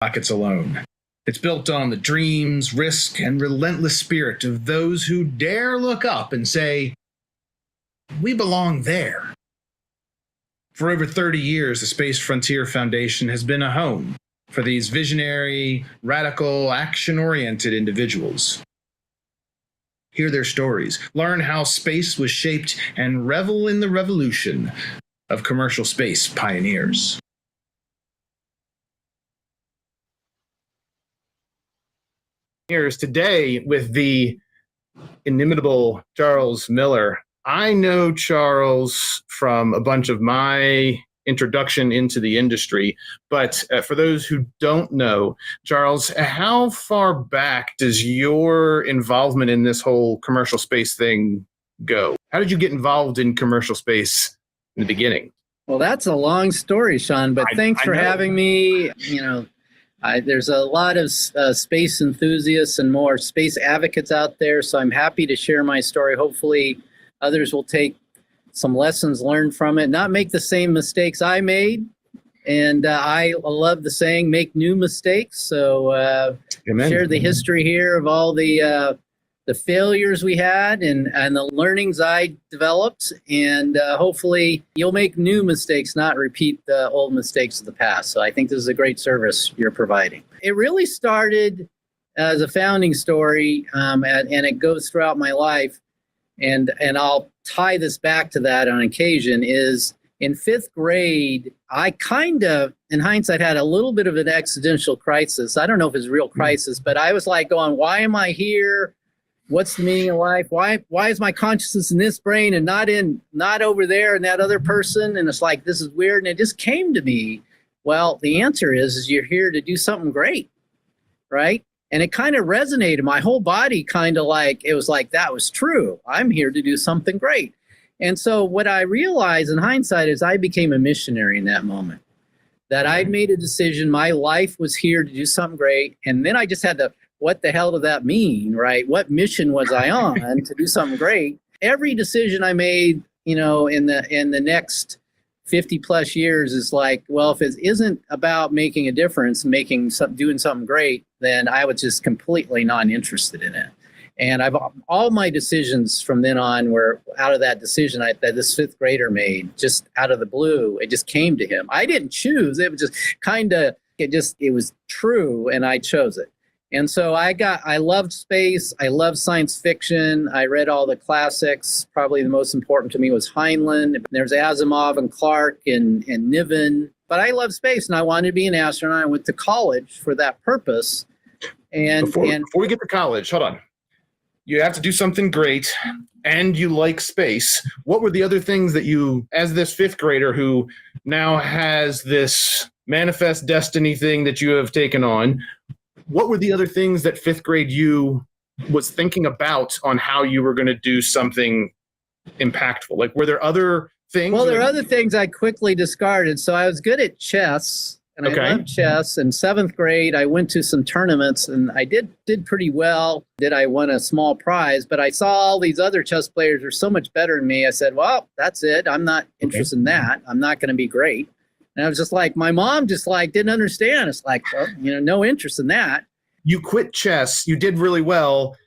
rockets alone. It's built on the dreams, risk, and relentless spirit of those who dare look up and say, "We belong there." For over 30 years, the Space Frontier Foundation has been a home for these visionary, radical, action-oriented individuals. Hear their stories, learn how space was shaped, and revel in the revolution of commercial space pioneers. Here's today with the inimitable Charles Miller. I know Charles from a bunch of my introduction into the industry, but for those who don't know, Charles, how far back does your involvement in this whole commercial space thing go? How did you get involved in commercial space in the beginning? Well, that's a long story, Sean, but thanks for having me. There's a lot of space enthusiasts and more space advocates out there, so I'm happy to share my story. Hopefully others will take some lessons learned from it, not make the same mistakes I made. And I love the saying, make new mistakes. So share the history here of all the failures we had and the learnings I developed. And hopefully you'll make new mistakes, not repeat the old mistakes of the past. So I think this is a great service you're providing. It really started as a founding story, and it goes throughout my life. And I'll tie this back to that on occasion, is in 5th grade, I kind of, in hindsight, had a little bit of an existential crisis. I don't know if it's a real crisis, but I was like going, why am I here? What's the meaning of life? Why is my consciousness in this brain and not over there in that other person? And it's like, this is weird. And it just came to me, well, the answer is you're here to do something great, right? And it kind of resonated. My whole body kind of like, it was like, that was true. I'm here to do something great. And so what I realized in hindsight is I became a missionary in that moment, that I'd made a decision. My life was here to do something great. And then I just had to, what the hell did that mean, right? What mission was I on to do something great? Every decision I made, in the next 50 plus years is like, well, if it isn't about making a difference, doing something great, then I was just completely non-interested in it. And all my decisions from then on were out of that decision that this 5th grader made, just out of the blue. It just came to him. I didn't choose. It was just it was true, and I chose it. And so I loved space. I loved science fiction. I read all the classics. Probably the most important to me was Heinlein. There's Asimov and Clarke and Niven. But I love space, and I wanted to be an astronaut. I went to college for that purpose. And before we get to college, hold on. You have to do something great, and you like space. What were the other things that you, as this 5th grader who now has this manifest destiny thing that you have taken on, what were the other things that 5th grade you was thinking about on how you were going to do something impactful? Like, were there other things? Well, there are other things I quickly discarded. So I was good at chess, and I loved chess. In 7th grade, I went to some tournaments, and I did pretty well. I won a small prize, but I saw all these other chess players were so much better than me. I said, well, that's it. I'm not interested in that. I'm not going to be great. And I was just like, my mom just like didn't understand. It's like, well, no interest in that. You quit chess, you did really well,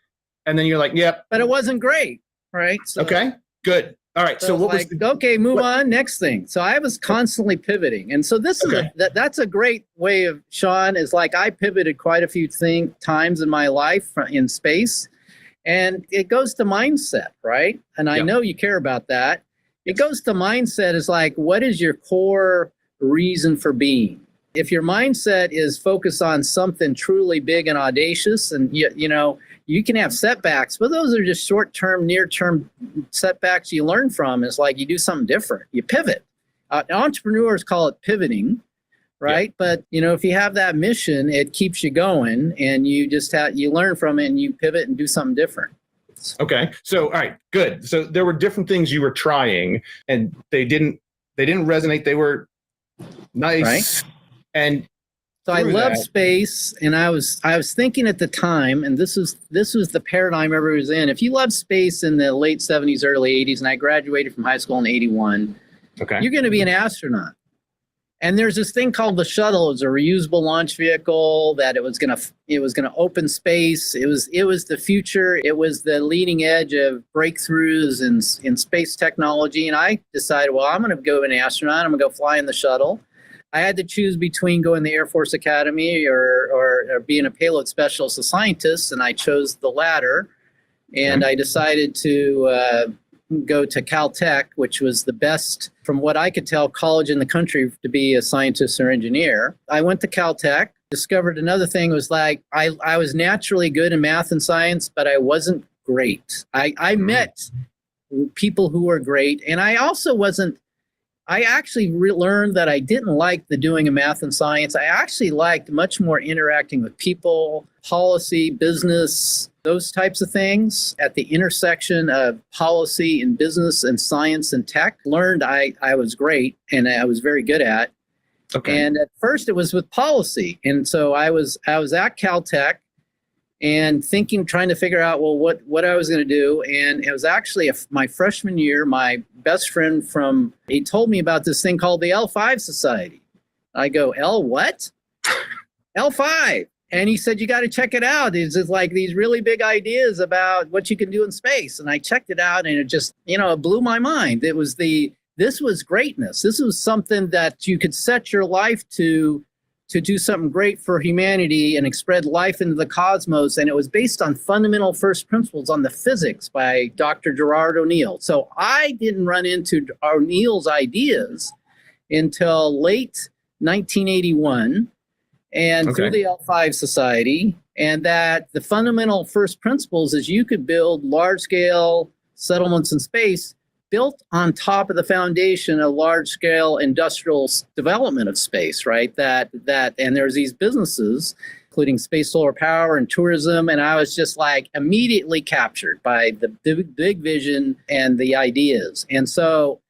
and then you're like, yep. But it wasn't great, right? So, okay, good. All right, so what was okay, move on, next thing. So I was constantly pivoting. And so this is that's a great way of, Sean, is like I pivoted quite a few times in my life in space. And it goes to mindset, right? And I know you care about that. It goes to mindset is like, what is your core reason for being? If your mindset is focused on something truly big and audacious, and you can have setbacks, but those are just short-term, near-term setbacks you learn from. It's like you do something different. You pivot. Entrepreneurs call it pivoting, right? Yeah. But if you have that mission, it keeps you going, and you just you learn from it, and you pivot and do something different. Okay. So, all right, good. So there were different things you were trying, and they didn't resonate. They were nice. Right. And so I love space, and I was thinking at the time, and this was the paradigm everybody was in. If you love space in the late 70s, early 80s, and I graduated from high school in 81, you're going to be an astronaut. And there's this thing called the shuttle. It was a reusable launch vehicle that it was gonna open space. It was the future. It was the leading edge of breakthroughs in space technology. And I decided, well, I'm gonna go an astronaut. I'm gonna go fly in the shuttle. I had to choose between going to the Air Force Academy or being a payload specialist, a scientist, and I chose the latter. And I decided to go to Caltech, which was the best, from what I could tell, college in the country to be a scientist or engineer. I went to Caltech, discovered another thing was like, I was naturally good in math and science, but I wasn't great. I met people who were great, and I also wasn't, I actually learned that I didn't like the doing of math and science. I actually liked much more interacting with people, policy, business, those types of things at the intersection of policy and business and science and tech. Learned I was great and I was very good at. Okay. And at first it was with policy. And so I was at Caltech and trying to figure out, well, what I was going to do. And it was actually my freshman year, my best friend he told me about this thing called the L5 Society. I go, L what? L5. And he said, you got to check it out. It's just like these really big ideas about what you can do in space. And I checked it out and it just, it blew my mind. This was greatness. This was something that you could set your life to do something great for humanity and spread life into the cosmos. And it was based on fundamental first principles on the physics by Dr. Gerard O'Neill. So I didn't run into O'Neill's ideas until late 1981 and through the L5 Society. And that the fundamental first principles is you could build large-scale settlements in space built on top of the foundation of large-scale industrial development of space, right? And there's these businesses, including space solar power and tourism, and I was just like immediately captured by the big vision and the ideas. And so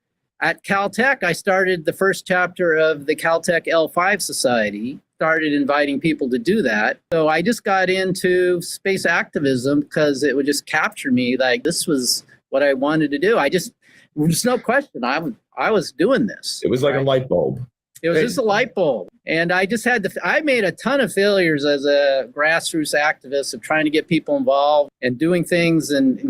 at Caltech, I started the first chapter of the Caltech L5 Society, started inviting people to do that. So I just got into space activism because it would just capture me. Like, this was what I wanted to do. There's no question. I was doing this. It was like a light bulb. It was just a light bulb. And I just I made a ton of failures as a grassroots activist of trying to get people involved and doing things and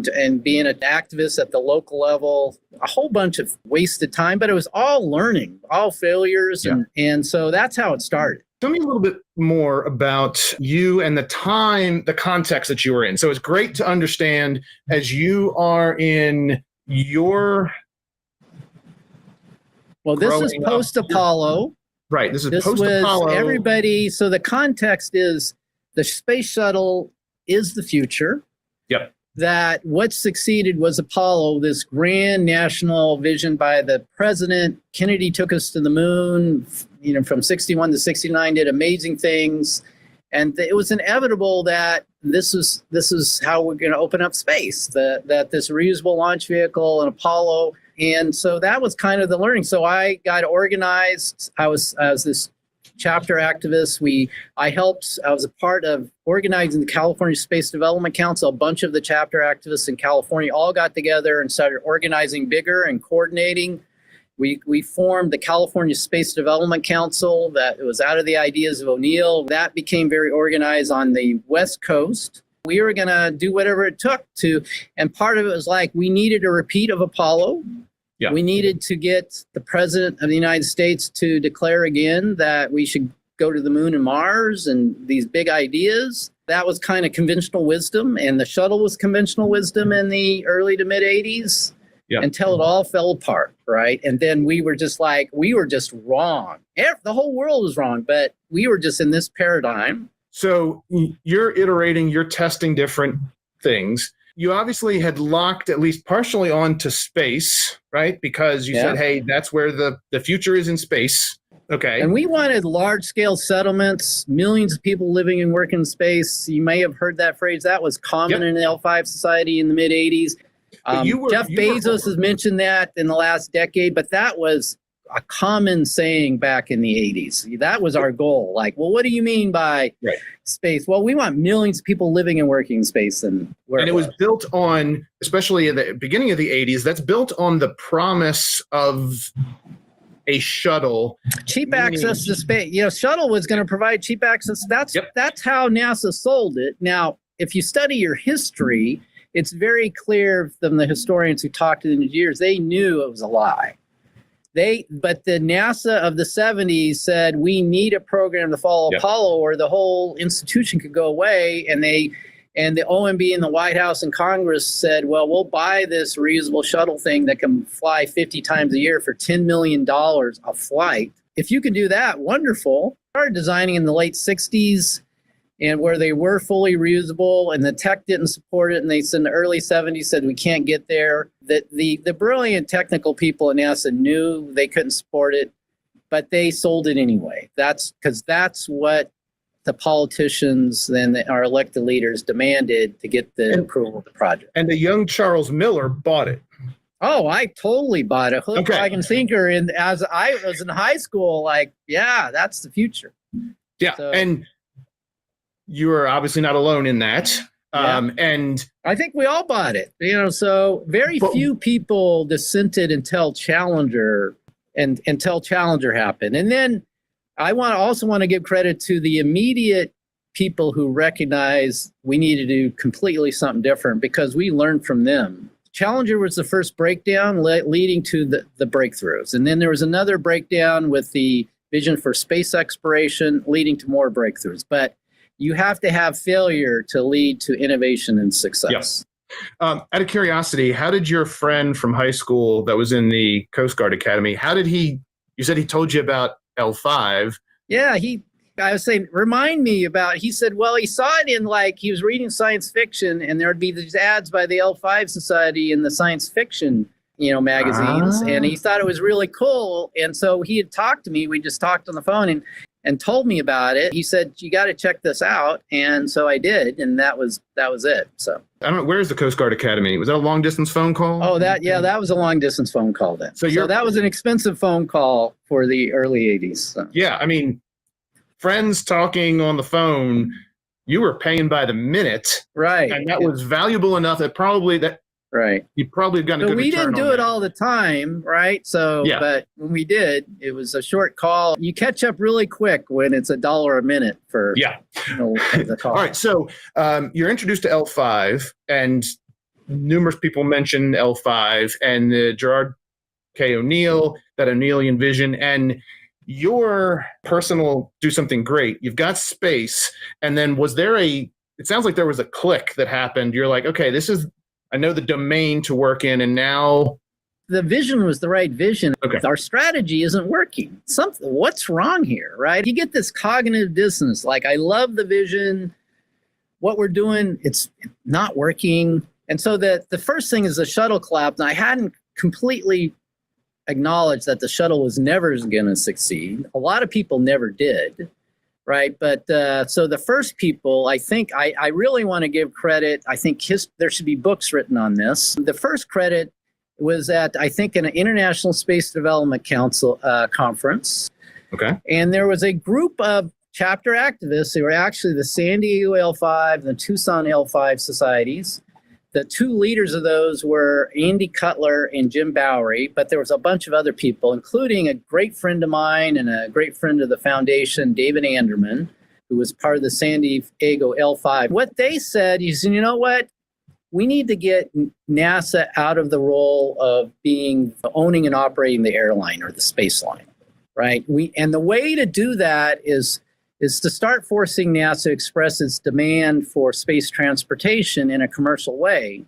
being an activist at the local level, a whole bunch of wasted time, but it was all learning, all failures. Yeah. And so that's how it started. Tell me a little bit more about you and the context that you were in. So it's great to understand as you are in your... Well, this is post-Apollo. Right, this is post-Apollo. Everybody, so the context is the space shuttle is the future. Yep. That what succeeded was Apollo, this grand national vision by the president. Kennedy took us to the moon, from 61 to 69, did amazing things. And it was inevitable that this is how we're going to open up space, that this reusable launch vehicle and Apollo. And so that was kind of the learning. So I got organized. I was this chapter activist. I was a part of organizing the California Space Development Council. A bunch of the chapter activists in California all got together and started organizing bigger and coordinating. We formed the California Space Development Council that was out of the ideas of O'Neill. That became very organized on the West Coast. We were going to do whatever it took to, and part of it was like we needed a repeat of Apollo. Yeah. We needed to get the president of the United States to declare again that we should go to the moon and Mars and these big ideas. That was kind of conventional wisdom, and the shuttle was conventional wisdom in the early to mid 80s. Yeah. Until it all fell apart, right? And then we were just wrong. The whole world was wrong, but we were just in this paradigm. So you're iterating, you're testing different things. You obviously had locked at least partially onto space, right? Because you said, hey, that's where the future is in space. Okay. And we wanted large-scale settlements, millions of people living and working in space. You may have heard that phrase. That was common in the L5 Society in the mid-'80s. Jeff Bezos has mentioned that in the last decade, but that was a common saying back in the 80s. That was our goal. Like, well, what do you mean by space? Well, we want millions of people living and working in space. And it was built on, especially at the beginning of the 80s, that's built on the promise of a shuttle. Cheap access to space. Shuttle was going to provide cheap access. That's how NASA sold it. Now, if you study your history, it's very clear from the historians who talked to the engineers, they knew it was a lie. But the NASA of the 70s said, we need a program to follow Apollo or the whole institution could go away. And the OMB and the White House and Congress said, well, we'll buy this reusable shuttle thing that can fly 50 times a year for $10 million a flight. If you can do that, wonderful. Started designing in the late 60s and where they were fully reusable and the tech didn't support it. And they said in the early 70s said, we can't get there. That the brilliant technical people at NASA knew they couldn't support it, but they sold it anyway. That's what the politicians and our elected leaders demanded to get the approval of the project. And the young Charles Miller bought it. Oh, I totally bought it. Hook, line, and sinker. And as I was in high school, that's the future. Yeah, and you are obviously not alone in that. And I think we all bought it. So very few people dissented until Challenger happened. And then I also want to give credit to the immediate people who recognized we needed to do completely something different because we learned from them. Challenger was the first breakdown leading to the breakthroughs. And then there was another breakdown with the vision for space exploration leading to more breakthroughs. But you have to have failure to lead to innovation and success. Yes. Out of curiosity, how did your friend from high school that was in the Coast Guard Academy, you said he told you about L5? Yeah, I was saying, remind me about, he said, well, he saw it in he was reading science fiction and there would be these ads by the L5 Society in the science fiction, magazines. And he thought it was really cool. And so he had talked to me. We just talked on the phone and told me about it. He said, you got to check this out. And so I did. And that was it. So I don't know. Where's the Coast Guard Academy? Was that a long distance phone call? Oh, that was a long distance phone call then. So that was an expensive phone call for the early 80s. So. Yeah. I mean, friends talking on the phone, you were paying by the minute. Right. And that was valuable enough that right. You probably have gotten a good return. We didn't do it all the time, right? So, but when we did, it was a short call. You catch up really quick when it's $1 a minute for the call. All right, so you're introduced to L5, and numerous people mention L5 and the Gerard K. O'Neill, that O'Neillian vision, and your personal do something great. You've got space, and then it sounds like there was a click that happened. You're like, okay, I know the domain to work in, and now the vision was the right vision. Okay. Our strategy isn't working. What's wrong here, right? You get this cognitive dissonance. I love the vision. What we're doing, it's not working. And so the first thing is the shuttle collapse. And I hadn't completely acknowledged that the shuttle was never going to succeed. A lot of people never did. Right. But so the first people, I think I really want to give credit. I think there should be books written on this. The first credit was at, I think, an International Space Development Council conference. Okay. And there was a group of chapter activists. They were actually the San Diego L5 and the Tucson L5 societies. The two leaders of those were Andy Cutler and Jim Bowery, but there was a bunch of other people, including a great friend of mine and a great friend of the foundation, David Anderman, who was part of the San Diego L5. What they said is, you know what? We need to get NASA out of the role of owning and operating the airline or the space line, right? And the way to do that is to start forcing NASA to express its demand for space transportation in a commercial way.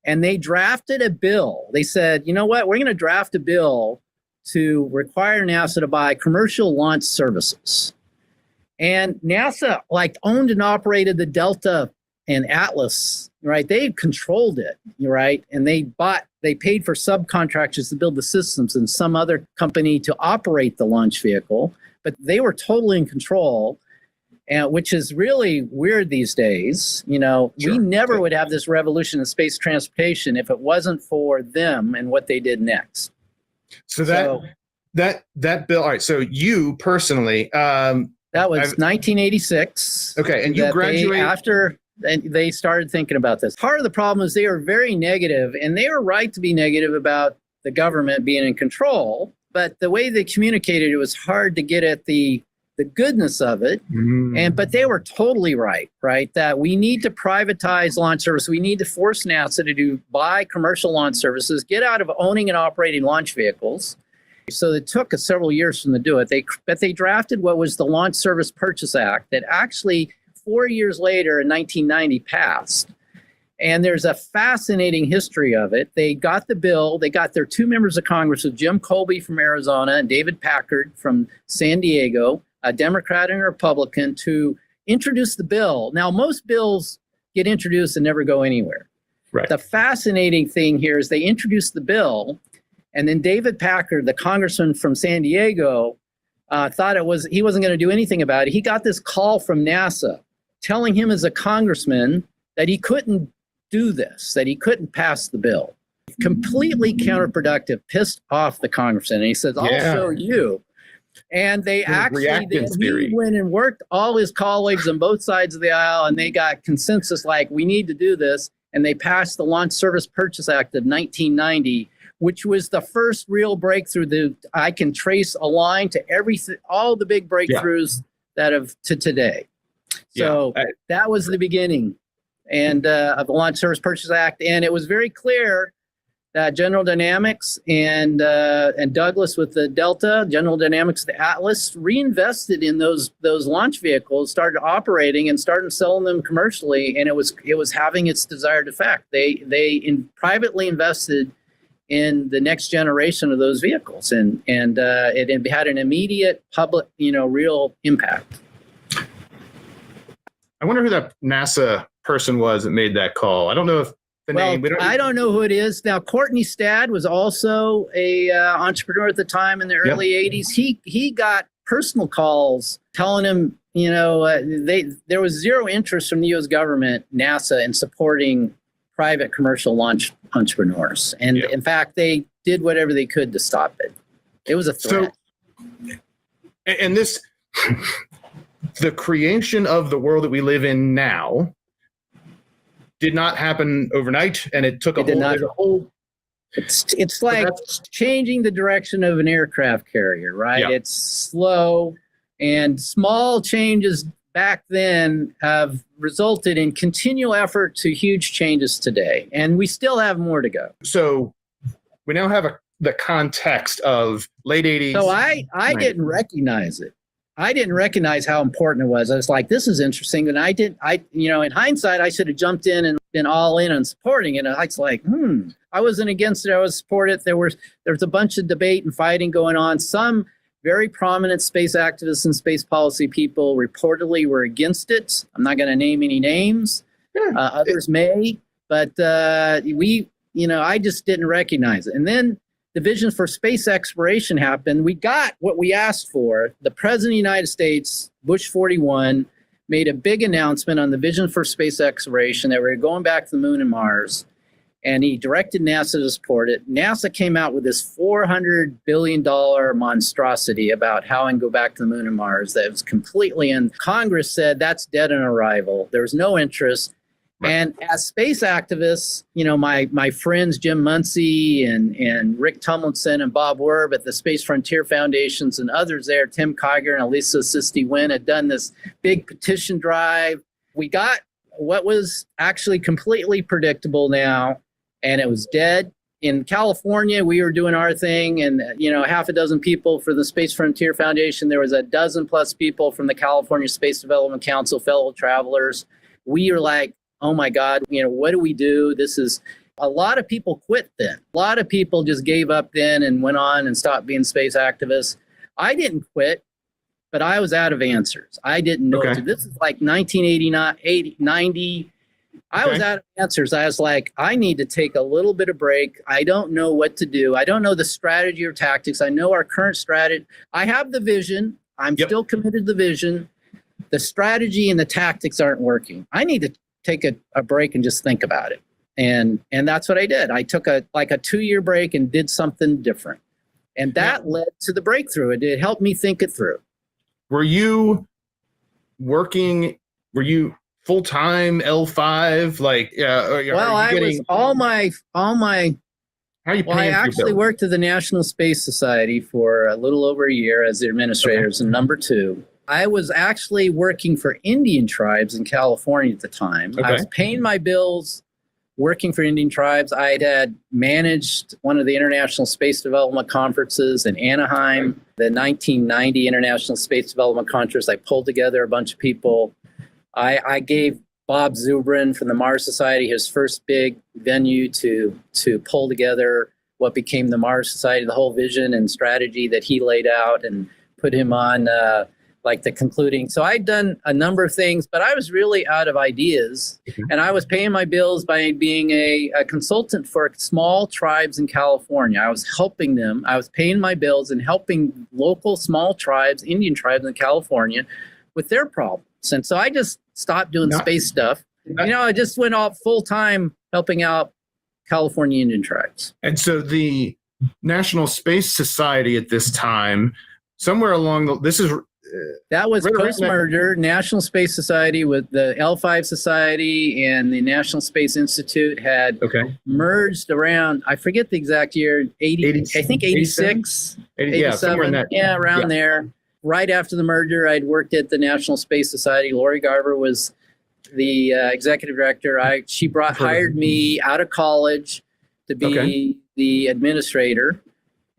And they drafted a bill. They said, you know what, we're going to draft a bill to require NASA to buy commercial launch services. And NASA owned and operated the Delta and Atlas, right? They controlled it, right? And they paid for subcontractors to build the systems and some other company to operate the launch vehicle. But they were totally in control, which is really weird these days. Sure. We never would have this revolution in space transportation if it wasn't for them and what they did next. So that bill. All right. So you personally, that was 1986. Okay, and you graduated after. And they started thinking about this. Part of the problem is they were very negative, and they were right to be negative about the government being in control. but the way they communicated, it was hard to get at the goodness of it. But they were totally right, that we need to privatize launch service. We need to force NASA to buy commercial launch services, get out of owning and operating launch vehicles. So it took several years for them to do it. But they drafted what was the Launch Service Purchase Act that actually 4 years later in 1990 passed. And there's a fascinating history of it. They got the bill. They got their 2 members of Congress, Jim Colby from Arizona and David Packard from San Diego, a Democrat and a Republican, to introduce the bill. Now, most bills get introduced and never go anywhere. Right. The fascinating thing here is they introduced the bill, and then David Packard, the congressman from San Diego, thought he wasn't going to do anything about it. He got this call from NASA telling him as a congressman that he couldn't do this, that he couldn't pass the bill. Completely counterproductive, pissed off the congressman. And he says, I'll show you. And they actually, he went and worked all his colleagues on both sides of the aisle, and they got consensus like, we need to do this. And they passed the Launch Service Purchase Act of 1990, which was the first real breakthrough. I can trace a line to everything, all the big breakthroughs that have to today. So that was the beginning of the Launch Service Purchase Act. And it was very clear that General Dynamics and Douglas with the Delta, General Dynamics, the Atlas, reinvested in those launch vehicles, started operating and started selling them commercially, and it was having its desired effect. They privately invested in the next generation of those vehicles, and it had an immediate public, real impact. I wonder who that NASA person was that made that call. I don't know if I don't know who it is. Now, Courtney Stadd was also a entrepreneur at the time in the early 80s. He got personal calls telling him, there was zero interest from the U.S. government, NASA, in supporting private commercial launch entrepreneurs. And in fact, they did whatever they could to stop it. It was a threat. So, and this, the creation of the world that we live in now did not happen overnight, and it took a whole. It's like changing the direction of an aircraft carrier, right? Yeah. It's slow, and small changes back then have resulted in continual effort to huge changes today, and we still have more to go. So we now have the context of late 80s. So I didn't recognize it. I didn't recognize how important it was. I was like, this is interesting. And in hindsight, I should have jumped in and been all in on supporting it. And I was like, I wasn't against it. I was supporting it. There was a bunch of debate and fighting going on. Some very prominent space activists and space policy people reportedly were against it. I'm not going to name any names. Others may, but I just didn't recognize it. And then the vision for space exploration happened. We got what we asked for. The President of the United States, Bush 41, made a big announcement on the vision for space exploration that we're going back to the moon and Mars. And he directed NASA to support it. NASA came out with this $400 billion monstrosity about how and go back to the moon and Mars that was completely, and Congress said that's dead on arrival. There was no interest. Right. And as space activists, my friends Jim Muncie and Rick Tumlinson and Bob Werb at the Space Frontier Foundations and others there, Tim Kiger and Elisa Sisti-Wynn, had done this big petition drive. We got what was actually completely predictable now, and it was dead. In California, we were doing our thing, and half a dozen people for the Space Frontier Foundation. There was a dozen plus people from the California Space Development Council, fellow travelers. We were like, oh my God, what do we do? This is, a lot of people quit then. A lot of people just gave up then and went on and stopped being space activists. I didn't quit, but I was out of answers. I didn't know. Okay. This is like 1989, 80, 90. I was out of answers. I was like, I need to take a little bit of break. I don't know what to do. I don't know the strategy or tactics. I know our current strategy. I have the vision. I'm still committed to the vision. The strategy and the tactics aren't working. I need to take a break and just think about it. And that's what I did. I took a 2-year break and did something different. And that led to the breakthrough. It helped me think it through. Were you full-time L5? I was all my How are you paying Well, I for your actually bills? worked at the National Space Society for a little over a year as the administrator, as number two. I was actually working for Indian tribes in California at the time. I was paying my bills working for Indian tribes. I had managed one of the International Space Development Conferences in Anaheim, the 1990 International Space Development Conference. I pulled together a bunch of people. I gave Bob Zubrin from the Mars Society his first big venue to pull together what became the Mars Society, the whole vision and strategy that he laid out, and put him on like the concluding. So I'd done a number of things, but I was really out of ideas, and I was paying my bills by being a consultant for small tribes in California. I was helping them. I was paying my bills and helping local small tribes, Indian tribes in California, with their problems. And so I just stopped doing space stuff. I just went off full time helping out California Indian tribes. And so the National Space Society at this time, somewhere along that was post-merger. National Space Society with the L5 Society and the National Space Institute had merged around, I forget the exact year, 80 I think 86, 87, around there. Right after the merger, I'd worked at the National Space Society. Lori Garver was the executive director. She hired me out of college to be the administrator,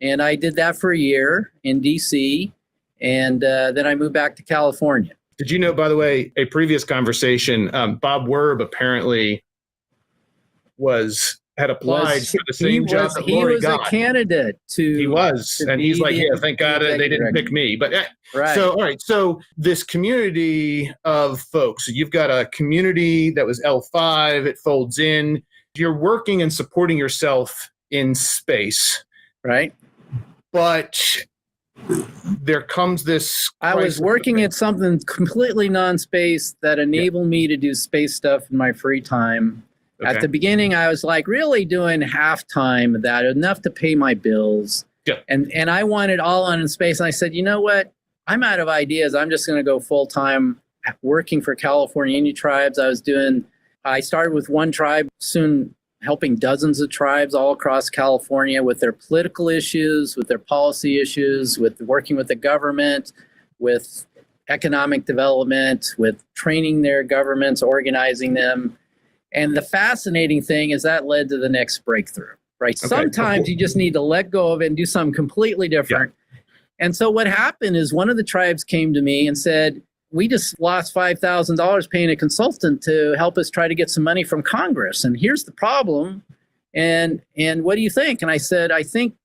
and I did that for a year in D.C., and then I moved back to California. Did you know, by the way, a previous conversation, Bob Werb apparently had applied for the same job that Lori got. He was a candidate to. He was, and he's like, yeah, thank God they didn't pick me. But so, all right. So this community of folks, you've got a community that was L5. It folds in. You're working and supporting yourself in space, right? But there comes this. I was working at something completely non-space that enabled me to do space stuff in my free time. At the beginning, I was like really doing half-time of that, enough to pay my bills. Yeah. And I wanted all on in space. And I said, you know what? I'm out of ideas. I'm just going to go full-time working for California Indian tribes. I started with one tribe, soon helping dozens of tribes all across California with their political issues, with their policy issues, with working with the government, with economic development, with training their governments, organizing them. And the fascinating thing is that led to the next breakthrough, right? Sometimes you just need to let go of it and do something completely different. Yeah. And so what happened is one of the tribes came to me and said, we just lost $5,000 paying a consultant to help us try to get some money from Congress. And here's the problem. And what do you think? And I said, I think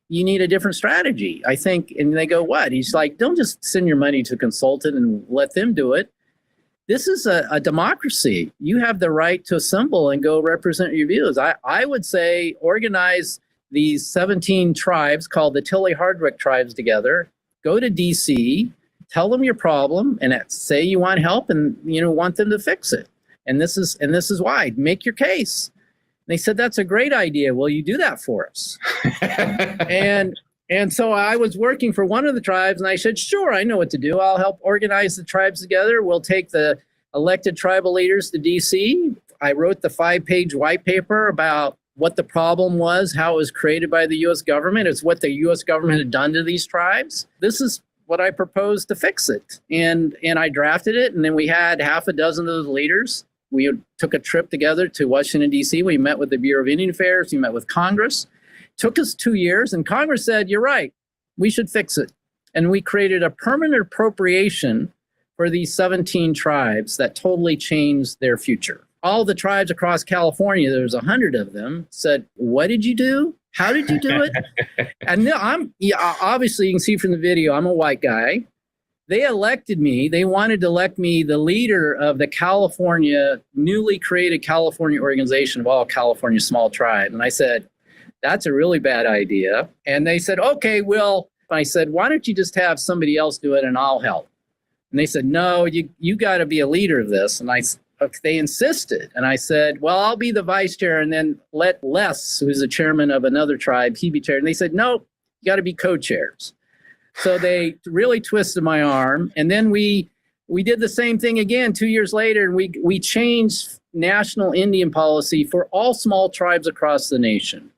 you need a different strategy. And they go, what? He's like, don't just send your money to a consultant and let them do it. This is a democracy. You have the right to assemble and go represent your views. I would say organize these 17 tribes called the Tilly Hardwick tribes together, go to DC, tell them your problem, and say you want help and want them to fix it. And this is why. Make your case. And they said, that's a great idea. Will you do that for us? And so I was working for one of the tribes, and I said, sure, I know what to do. I'll help organize the tribes together. We'll take the elected tribal leaders to D.C. I wrote the 5-page white paper about what the problem was, how it was created by the U.S. government. It's what the U.S. government had done to these tribes. This is what I proposed to fix it. And I drafted it, and then we had half a dozen of those leaders. We took a trip together to Washington, D.C. We met with the Bureau of Indian Affairs. We met with Congress. Took us 2 years, and Congress said, you're right, we should fix it. And we created a permanent appropriation for these 17 tribes that totally changed their future. All the tribes across California, there's 100 of them, said, what did you do? How did you do it? And obviously, you can see from the video, I'm a white guy. They elected me. They wanted to elect me the leader of the newly created California organization of all California small tribes. And I said, that's a really bad idea. And they said, okay, well, I said, why don't you just have somebody else do it and I'll help? And they said, no, you got to be a leader of this. And they insisted. And I said, well, I'll be the vice chair and then let Les, who's the chairman of another tribe, he be chair. And they said, no, you got to be co-chairs. So they really twisted my arm. And then we did the same thing again 2 years later. And we changed national Indian policy for all small tribes across the nation.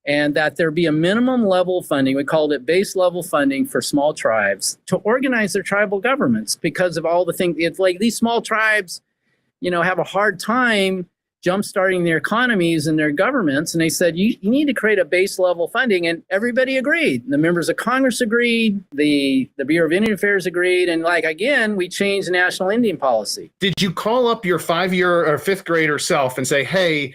and that there be a minimum level of funding. We called it base level funding for small tribes to organize their tribal governments because of all the things. It's like these small tribes, have a hard time jumpstarting their economies and their governments. And they said, you need to create a base level funding. And everybody agreed. The members of Congress agreed. The Bureau of Indian Affairs agreed. And again, we changed the national Indian policy. Did you call up your 5-year or 5th grader self and say, hey,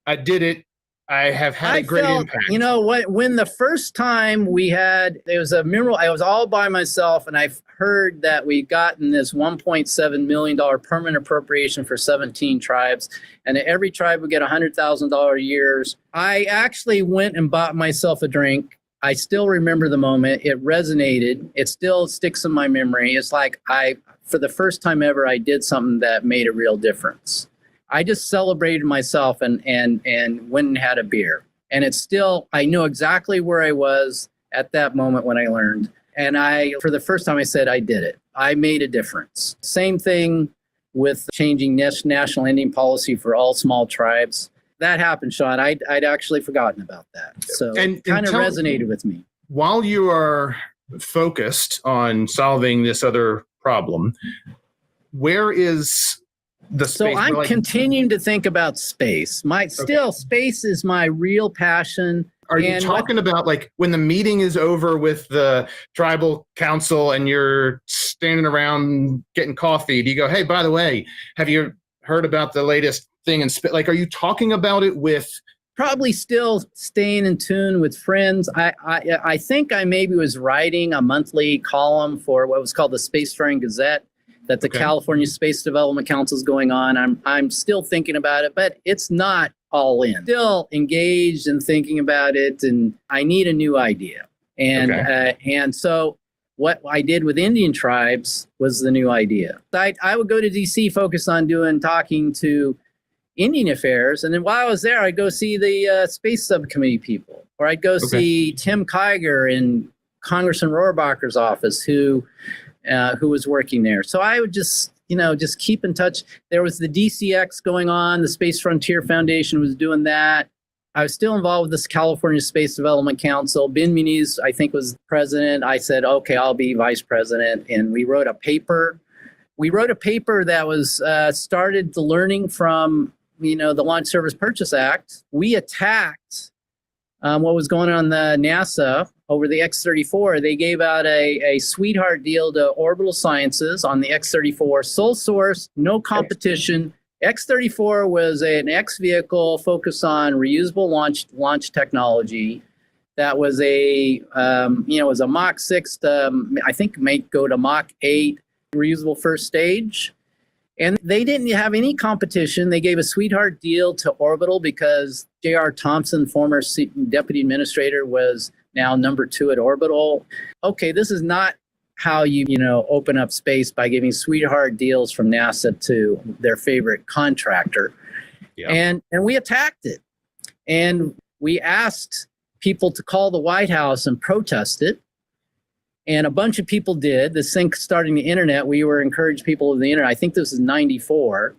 I did it. I have had a great impact. You know what? When the first time it was a memorial, I was all by myself, and I've heard that we've gotten this $1.7 million permanent appropriation for 17 tribes, and that every tribe would get $100,000 a year. I actually went and bought myself a drink. I still remember the moment. It resonated. It still sticks in my memory. It's like for the first time ever, I did something that made a real difference. I just celebrated myself and went and had a beer. And it's still, I knew exactly where I was at that moment when I learned. And for the first time, I said, I did it. I made a difference. Same thing with changing national Indian policy for all small tribes. That happened, Sean. I'd actually forgotten about that. So it kind of resonated with me. While you are focused on solving this other problem, where is the space? So I'm continuing to think about space. Space is my real passion. Are you talking about when the meeting is over with the tribal council and you're standing around getting coffee? Do you go, hey, by the way, have you heard about the latest thing? And are you talking about it with? Probably still staying in tune with friends. I think I maybe was writing a monthly column for what was called the Spacefaring Gazette that the California Space Development Council is going on. I'm still thinking about it, but it's not all in. Still engaged and thinking about it, and I need a new idea. And so what I did with Indian tribes was the new idea. I would go to DC, focus on talking to Indian Affairs, and then while I was there, I'd go see the Space Subcommittee people, or I'd go see Tim Kiger in Congressman Rohrabacher's office, who was working there. So I would just keep in touch. There was the DCX going on. The Space Frontier Foundation was doing that. I was still involved with this California Space Development Council. Ben Muniz, I think, was president. I said, okay, I'll be vice president. And we wrote a paper. That was started the learning from, the Launch Service Purchase Act. We attacked what was going on in the NASA over the X-34. They gave out a sweetheart deal to Orbital Sciences on the X-34, sole source, no competition. X-34 was an X vehicle focused on reusable launch technology. That was was a Mach 6 I think may go to Mach 8 reusable first stage. And they didn't have any competition. They gave a sweetheart deal to Orbital because J.R. Thompson, former deputy administrator, was now number 2 at Orbital. Okay, this is not how you open up space by giving sweetheart deals from NASA to their favorite contractor. Yeah. And we attacked it. And we asked people to call the White House and protest it. And a bunch of people did. This thing starting the internet, we were encouraging people of the internet. I think this is 94.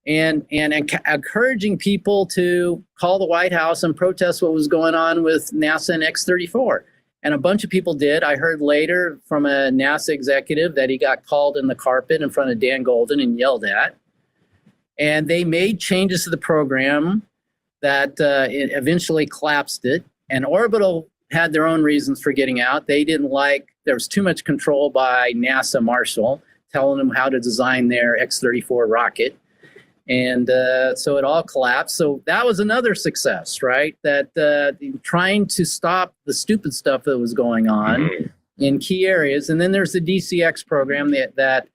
And encouraging people to call the White House and protest what was going on with NASA and X-34. And a bunch of people did. I heard later from a NASA executive that he got called in the carpet in front of Dan Golden and yelled at. And they made changes to the program that it eventually collapsed it. And Orbital had their own reasons for getting out. They didn't there was too much control by NASA Marshall telling them how to design their X-34 rocket. And so it all collapsed. So that was another success, right? That trying to stop the stupid stuff that was going on in key areas. And then there's the DCX program that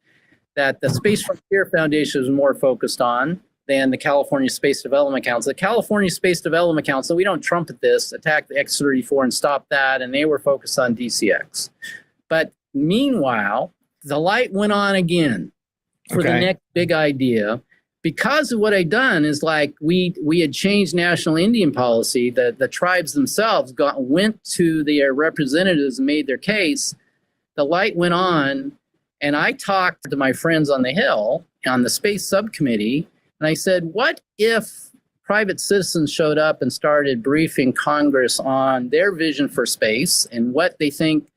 the Space Frontier Foundation was more focused on than the California Space Development Council. The California Space Development Council, we don't trumpet this, attacked the X-34 and stopped that, and they were focused on DCX. But meanwhile, the light went on again for the next big idea. Because of what I'd done is we had changed national Indian policy. The tribes themselves went to their representatives and made their case. The light went on, and I talked to my friends on the Hill on the Space Subcommittee, and I said, what if private citizens showed up and started briefing Congress on their vision for space and what they think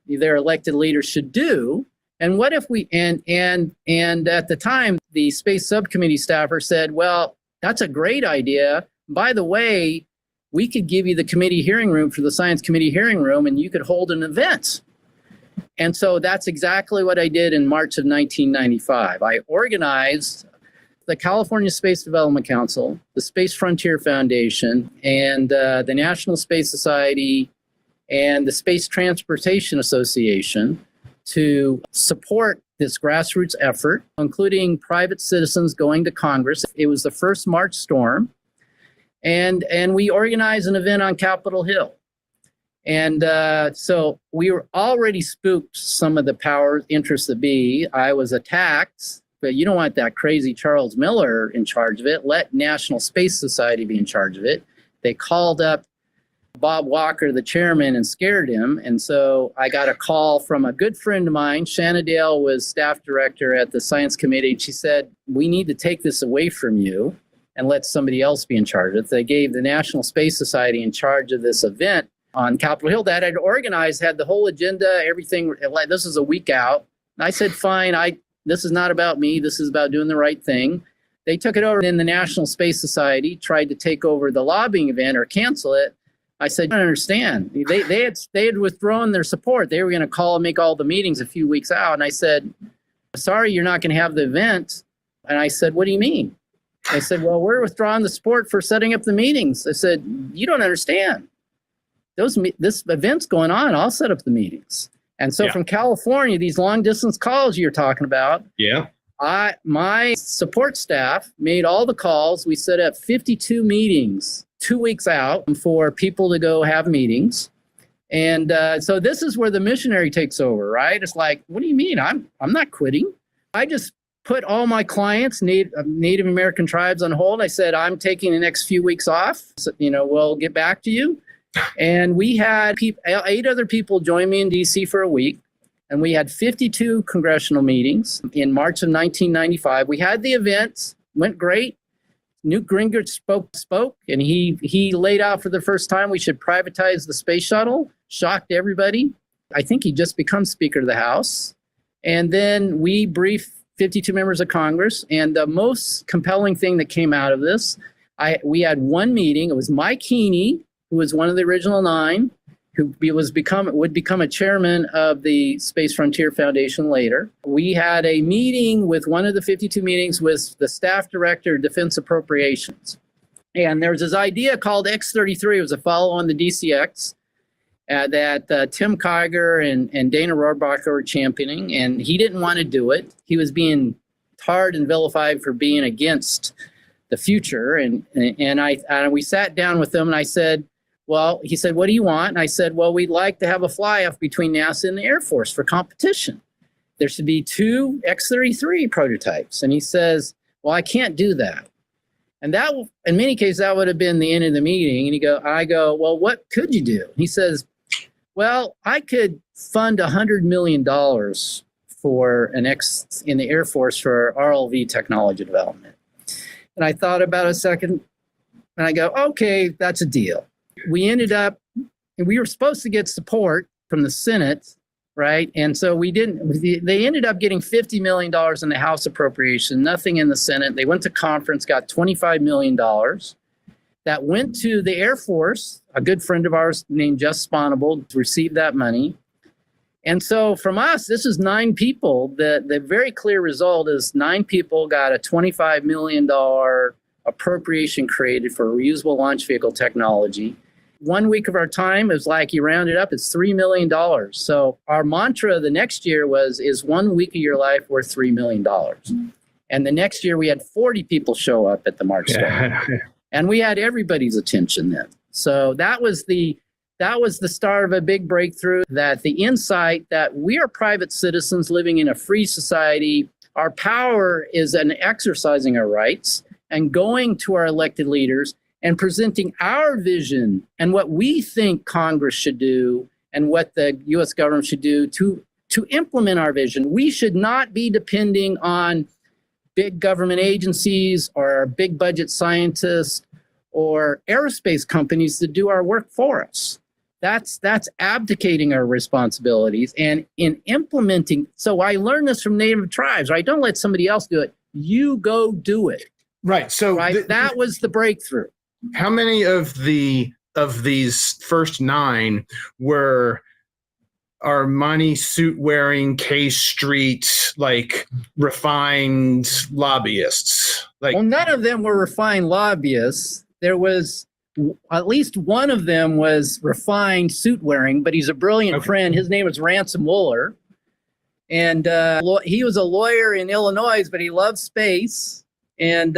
their elected leaders should do. And what if we, and at the time, the space subcommittee staffer said, well, that's a great idea. By the way, we could give you the committee hearing room for the science committee hearing room, and you could hold an event. And so that's exactly what I did in March of 1995. I organized the California Space Development Council, the Space Frontier Foundation, and the National Space Society and the Space Transportation Association to support this grassroots effort, including private citizens going to Congress. It was the first March storm. And we organized an event on Capitol Hill. And so we were already spooked some of the power interests that be. I was attacked, but you don't want that crazy Charles Miller in charge of it. Let National Space Society be in charge of it. They called up Bob Walker, the chairman, and scared him. And so I got a call from a good friend of mine. Shanna Dale was staff director at the science committee. She said, we need to take this away from you and let somebody else be in charge of it. They gave the National Space Society in charge of this event on Capitol Hill that I'd organized, had the whole agenda, everything. This is a week out. And I said, fine, this is not about me. This is about doing the right thing. They took it over, and then the National Space Society tried to take over the lobbying event or cancel it. I said, I don't understand. They had withdrawn their support. They were going to call and make all the meetings a few weeks out. And I said, sorry, you're not going to have the event. And I said, what do you mean? I said, well, we're withdrawing the support for setting up the meetings. I said, you don't understand. This event's going on. I'll set up the meetings. And so from California, these long distance calls you're talking about. Yeah. My support staff made all the calls. We set up 52 meetings 2 weeks out for people to go have meetings. And so this is where the missionary takes over, right? It's like, what do you mean? I'm not quitting. I just put all my clients, Native American tribes, on hold. I said, I'm taking the next few weeks off. So, we'll get back to you. And we had 8 other people join me in DC for a week. And we had 52 congressional meetings in March of 1995. We had the events, went great. Newt Gingrich spoke, and he laid out for the first time we should privatize the space shuttle. Shocked everybody. I think he just become Speaker of the House. And then we briefed 52 members of Congress. And the most compelling thing that came out of this, we had one meeting. It was Mike Heaney, who was one of the original 9, who would become a chairman of the Space Frontier Foundation later. We had a meeting with one of the 52 meetings with the staff director of Defense Appropriations. And there was this idea called X-33. It was a follow-on to DCX that Tim Kiger and Dana Rohrabacher were championing, and he didn't want to do it. He was being tarred and vilified for being against the future. And we sat down with him, and I said, well, he said, what do you want? And I said, well, we'd like to have a fly-off between NASA and the Air Force for competition. There should be 2 X-33 prototypes. And he says, well, I can't do that. And that, in many cases, that would have been the end of the meeting. And I go, well, what could you do? He says, well, I could fund $100 million for an X in the Air Force for RLV technology development. And I thought about it a second, and I go, okay, that's a deal. We ended up, and we were supposed to get support from the Senate, right? And so we didn't. They ended up getting $50 million in the House appropriation, nothing in the Senate. They went to conference, got $25 million. That went to the Air Force. A good friend of ours named Jess Sponable received that money. And so from us, this is 9 people. The very clear result is 9 people got a $25 million appropriation created for reusable launch vehicle technology. 1 week of our time is like, you round it up, it's $3 million. So our mantra the next year is 1 week of your life worth $3 million. And the next year we had 40 people show up at the March Storm. And we had everybody's attention then. So that was the start of a big breakthrough, that the insight that we are private citizens living in a free society. Our power is in exercising our rights and going to our elected leaders and presenting our vision and what we think Congress should do and what the U.S. government should do to implement our vision. We should not be depending on big government agencies or big budget scientists or aerospace companies to do our work for us. That's abdicating our responsibilities and in implementing. So I learned this from native tribes, right? Don't let somebody else do it. You go do it. Right. So right? That was the breakthrough. How many of these first 9 were Armani suit wearing, K Street, like refined lobbyists? Like, well, none of them were refined lobbyists. There was at least one of them was refined suit wearing, but he's a brilliant friend. His name is Ransom Wooler. And he was a lawyer in Illinois, but he loved space. And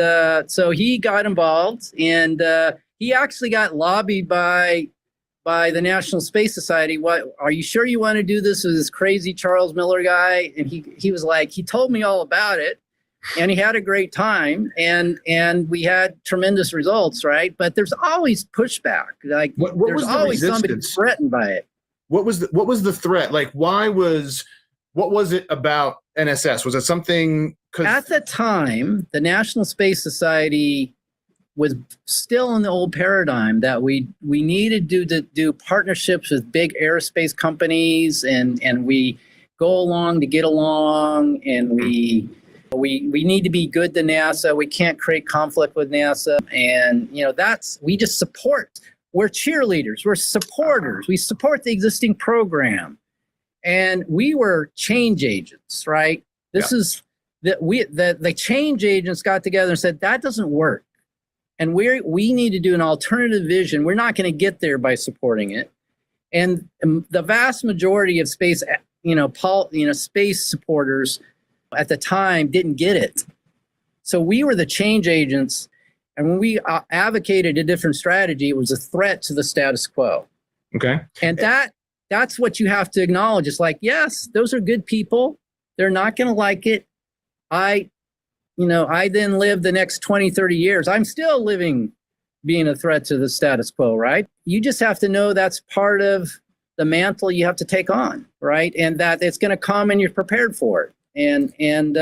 so he got involved, and he actually got lobbied by the National Space Society. What, are you sure you want to do this with this crazy Charles Miller guy? And he was like, he told me all about it. And he had a great time, and we had tremendous results, right? But there's always pushback. Like there's always somebody threatened by it. What was the threat? Like, what was it about NSS? Was it something? At the time, the National Space Society was still in the old paradigm that we needed to do partnerships with big aerospace companies, and we go along to get along, and we need to be good to NASA. We can't create conflict with NASA. And, we just support. We're cheerleaders. We're supporters. We support the existing program. And we were change agents, right? This is the change agents got together and said, that doesn't work. And we need to do an alternative vision. We're not going to get there by supporting it. And the vast majority of space, space supporters at the time didn't get it. So we were the change agents, and when we advocated a different strategy, it was a threat to the status quo. Okay. And that's what you have to acknowledge. It's like, yes, those are good people. They're not going to like it. I then lived the next 20, 30 years. I'm still being a threat to the status quo, right? You just have to know that's part of the mantle you have to take on, right? And that it's going to come and you're prepared for it. And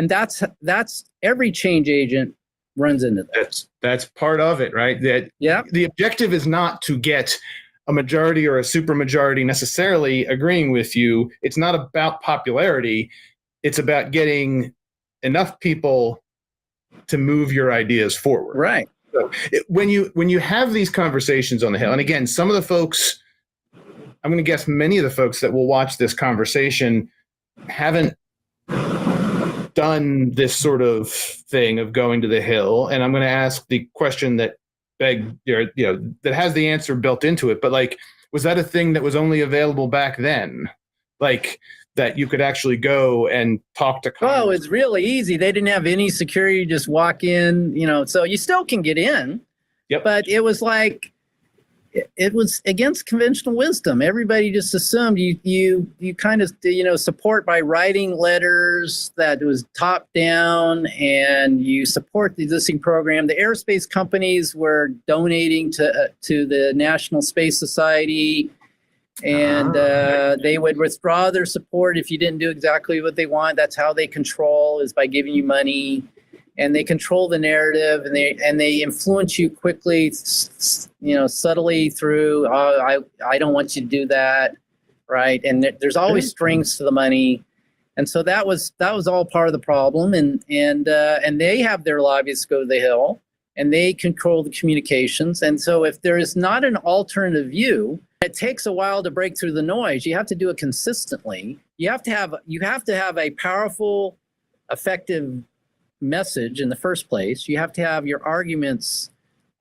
that's every change agent runs into that. That's part of it, right? The objective is not to get a majority or a supermajority necessarily agreeing with you. It's not about popularity. It's about getting enough people to move your ideas forward. Right. So when you have these conversations on the Hill, and again, some of the folks, I'm going to guess many of the folks that will watch this conversation haven't done this sort of thing of going to the Hill. And I'm going to ask the question that that has the answer built into it. But like, was that a thing that was only available back then? Like that you could actually go and talk to Congress? Oh, it's really easy. They didn't have any security. You just walk in, so you still can get in. Yep. But it was like, it was against conventional wisdom. Everybody just assumed you kind of support by writing letters that was top down, and you support the existing program. The aerospace companies were donating to the National Space Society, and they would withdraw their support if you didn't do exactly what they want. That's how they control, is by giving you money. And they control the narrative, and they influence you quickly, subtly through, I don't want you to do that, right? And there's always strings to the money, and so that was all part of the problem. And they have their lobbyists go to the Hill, and they control the communications. And so if there is not an alternative view, it takes a while to break through the noise. You have to do it consistently. You have to have a powerful, effective message in the first place. You have to have your arguments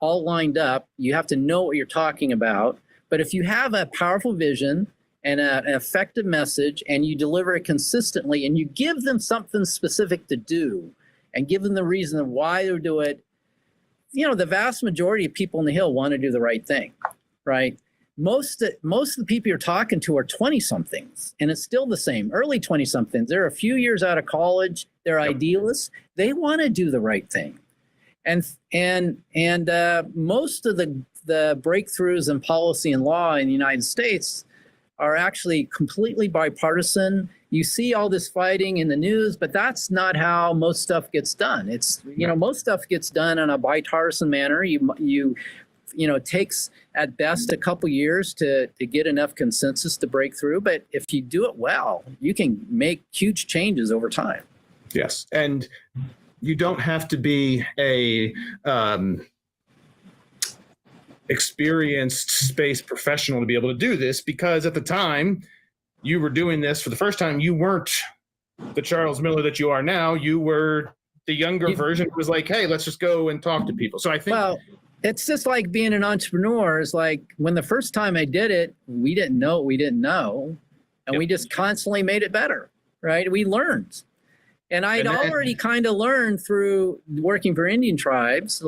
all lined up. You have to know what you're talking about. But if you have a powerful vision and an effective message, and you deliver it consistently, and you give them something specific to do, and give them the reason of why they do it, the vast majority of people in the Hill want to do the right thing, right? Most of the people you're talking to are 20-somethings, and it's still the same. Early 20-somethings. They're a few years out of college. They're idealists. They want to do the right thing, and most of the breakthroughs in policy and law in the United States are actually completely bipartisan. You see all this fighting in the news, but that's not how most stuff gets done. It's, most stuff gets done in a bipartisan manner. It takes at best a couple years to get enough consensus to break through. But if you do it well, you can make huge changes over time. Yes. And you don't have to be a experienced space professional to be able to do this, because at the time you were doing this for the first time, you weren't the Charles Miller that you are now. You were the younger version who was like, hey, let's just go and talk to people. So I think... Well, it's just like being an entrepreneur. It's like when the first time I did it, we didn't know what we didn't know. And we just constantly made it better, right? We learned. And I'd already kind of learned through working for Indian tribes,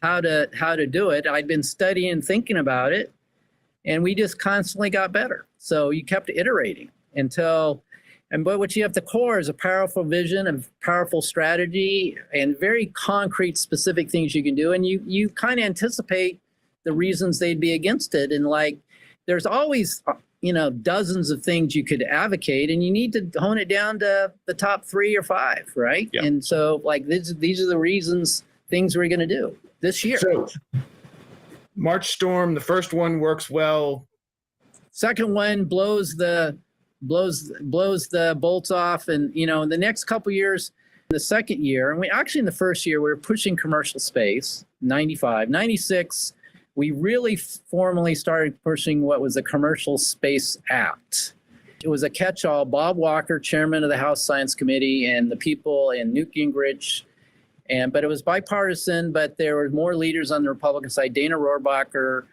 how to do it. I'd been studying and thinking about it, and we just constantly got better. So you kept iterating but what you have at the core is a powerful vision, a powerful strategy, and very concrete, specific things you can do. And you kind of anticipate the reasons they'd be against it. And there's always dozens of things you could advocate, and you need to hone it down to the top 3 or 5, right? Yeah. And so these are the reasons, things we're going to do this year. So March Storm, the first one works well. Second one blows the bolts off, and the next couple years, the second year, and in the first year we were pushing commercial space. 95, 96. We really formally started pushing what was the Commercial Space Act. It was a catch-all. Bob Walker, chairman of the House Science Committee, and the people, and Newt Gingrich, but it was bipartisan, but there were more leaders on the Republican side. Dana Rohrabacher,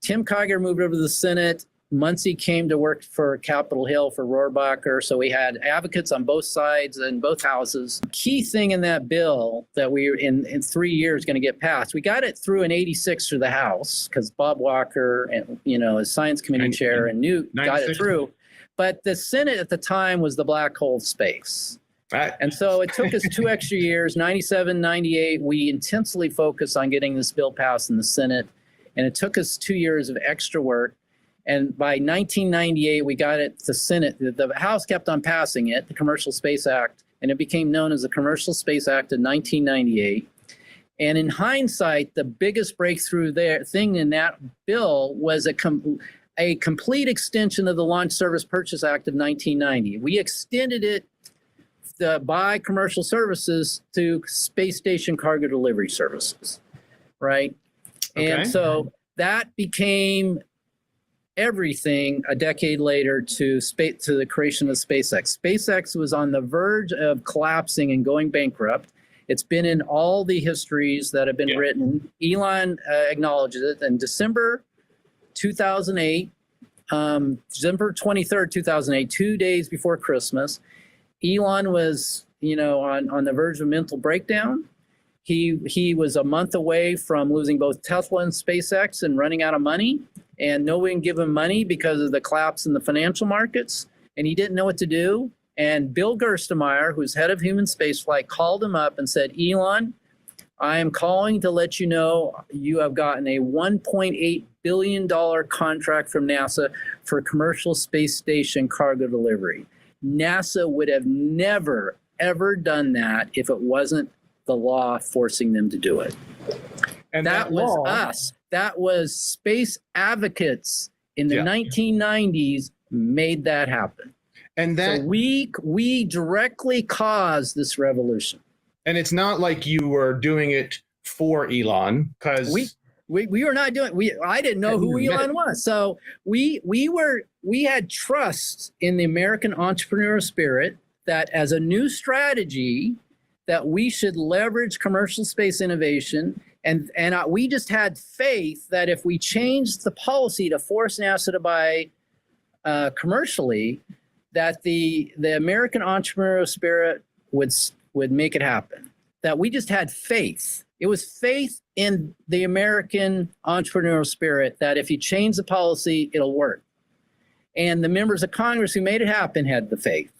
Tim Kiger moved over to the Senate. Muncie came to work for Capitol Hill for Rohrabacher. So we had advocates on both sides and both houses. Key thing in that bill that we were in 3 years going to get passed. We got it through in 86 through the House because Bob Walker and, as Science Committee chair and Newt got it through. But the Senate at the time was the black hole space. Right. And so it took us 2 extra years, 97, 98. We intensely focused on getting this bill passed in the Senate. And it took us 2 years of extra work. And by 1998, we got it to the Senate. The House kept on passing it, the Commercial Space Act, and it became known as the Commercial Space Act of 1998. And in hindsight, the biggest breakthrough thing in that bill was a complete extension of the Launch Service Purchase Act of 1990. We extended it by commercial services to space station cargo delivery services, right? Okay. And so that became everything a decade later to the creation of SpaceX. SpaceX was on the verge of collapsing and going bankrupt. It's been in all the histories that have been written. Elon acknowledges it. In December 2008, December 23rd, 2008, 2 days before Christmas, Elon was, on the verge of mental breakdown. He was a month away from losing both Tesla and SpaceX and running out of money. And no one gave him money because of the collapse in the financial markets. And he didn't know what to do. And Bill Gerstenmaier, who's head of human spaceflight, called him up and said, Elon, I am calling to let you know you have gotten a $1.8 billion contract from NASA for commercial space station cargo delivery. NASA would have never, ever done that if it wasn't the law forcing them to do it. And that was us. That was space advocates in the 1990s made that happen. And that so we directly caused this revolution. And it's not like you were doing it for Elon, because we were not doing. I didn't know who Elon was. So we had trust in the American entrepreneurial spirit that as a new strategy that we should leverage commercial space innovation. And we just had faith that if we changed the policy to force NASA to buy commercially, that the American entrepreneurial spirit would make it happen. That we just had faith. It was faith in the American entrepreneurial spirit that if you change the policy, it'll work. And the members of Congress who made it happen had the faith.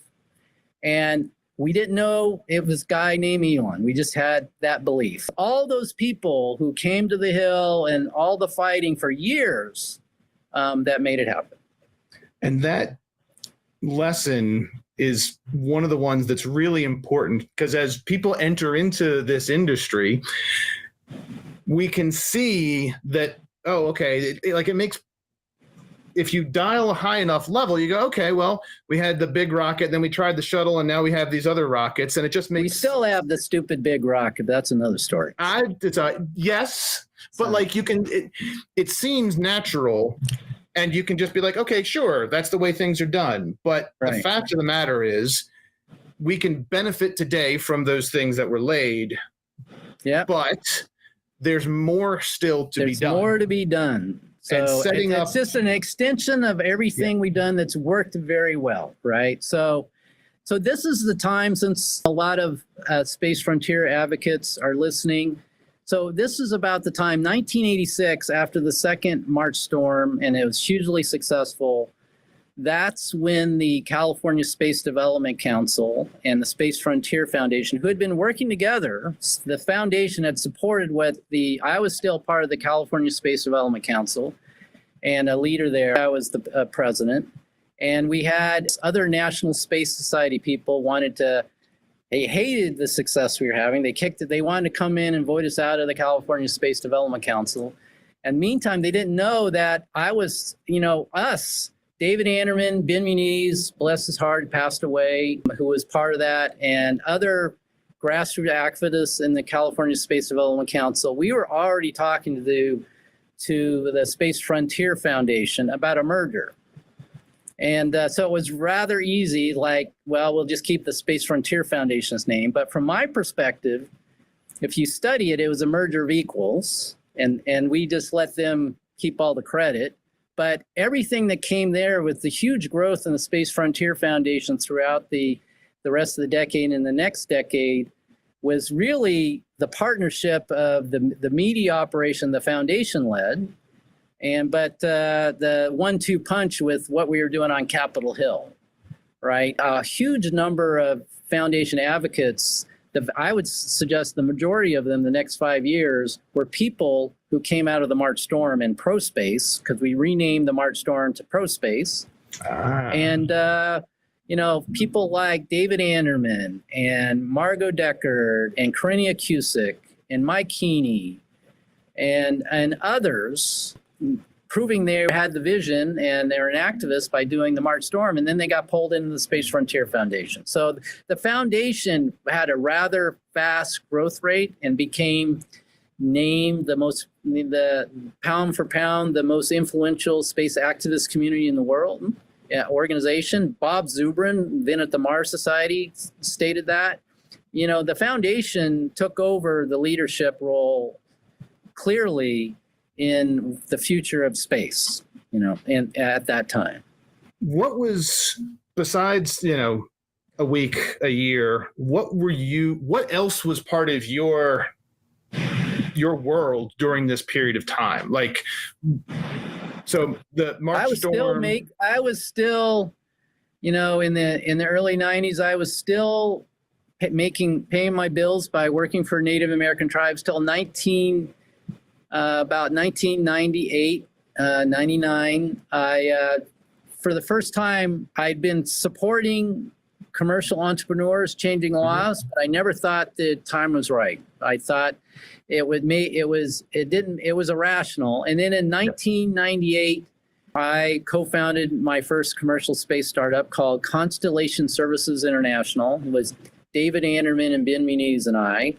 And we didn't know it was a guy named Elon. We just had that belief. All those people who came to the Hill and all the fighting for years, that made it happen. And that lesson is one of the ones that's really important, because as people enter into this industry, we can see that, oh, okay, it makes, if you dial a high enough level, you go, okay, well, we had the big rocket, then we tried the shuttle, and now we have these other rockets, and it just makes. We still have the stupid big rocket. That's another story. Yes, but like it seems natural, and you can just be like, okay, sure, that's the way things are done. But the fact of the matter is, we can benefit today from those things that were laid. Yeah, but there's more still to be done. There's more to be done. So it's just an extension of everything we've done that's worked very well, right? So this is the time, since a lot of space frontier advocates are listening. So this is about the time, 1986, after the second March storm, and it was hugely successful. That's when the California Space Development Council and the Space Frontier Foundation, who had been working together, the foundation had supported I was still part of the California Space Development Council and a leader there. I was the president. And we had other National Space Society people they hated the success we were having. They wanted to come in and vote us out of the California Space Development Council. And meantime, they didn't know that I was, us, David Anderman, Ben Muniz, bless his heart, passed away, who was part of that, and other grassroots activists in the California Space Development Council. We were already talking to the Space Frontier Foundation about a merger. And so it was rather easy, we'll just keep the Space Frontier Foundation's name. But from my perspective, if you study it, it was a merger of equals, and we just let them keep all the credit. But everything that came there with the huge growth in the Space Frontier Foundation throughout the rest of the decade and the next decade was really the partnership of the media operation the foundation led, but the 1-2 punch with what we were doing on Capitol Hill, right? A huge number of foundation advocates, I would suggest the majority of them the next 5 years were people who came out of the March Storm and ProSpace, because we renamed the March Storm to ProSpace. And, people like David Anderman and Margot Deckard and Karinia Cusick and Mike Heaney and others, proving they had the vision and they're an activist by doing the March Storm, and then they got pulled into the Space Frontier Foundation. So the foundation had a rather fast growth rate and became named the pound for pound, the most influential space activist community in the world, organization. Bob Zubrin, then at the Mars Society, stated that. The foundation took over the leadership role clearly in the future of space, and at that time. What was, besides, a week, a year, what else was part of your world during this period of time? So the March Storm. I was still, in the early 90s, I was still paying my bills by working for Native American tribes till about 1998, 99. For the first time, I'd been supporting commercial entrepreneurs changing laws, but I never thought the time was right. I thought it was irrational. And then in 1998, I co-founded my first commercial space startup called Constellation Services International. It was David Anderman and Ben Muniz and I.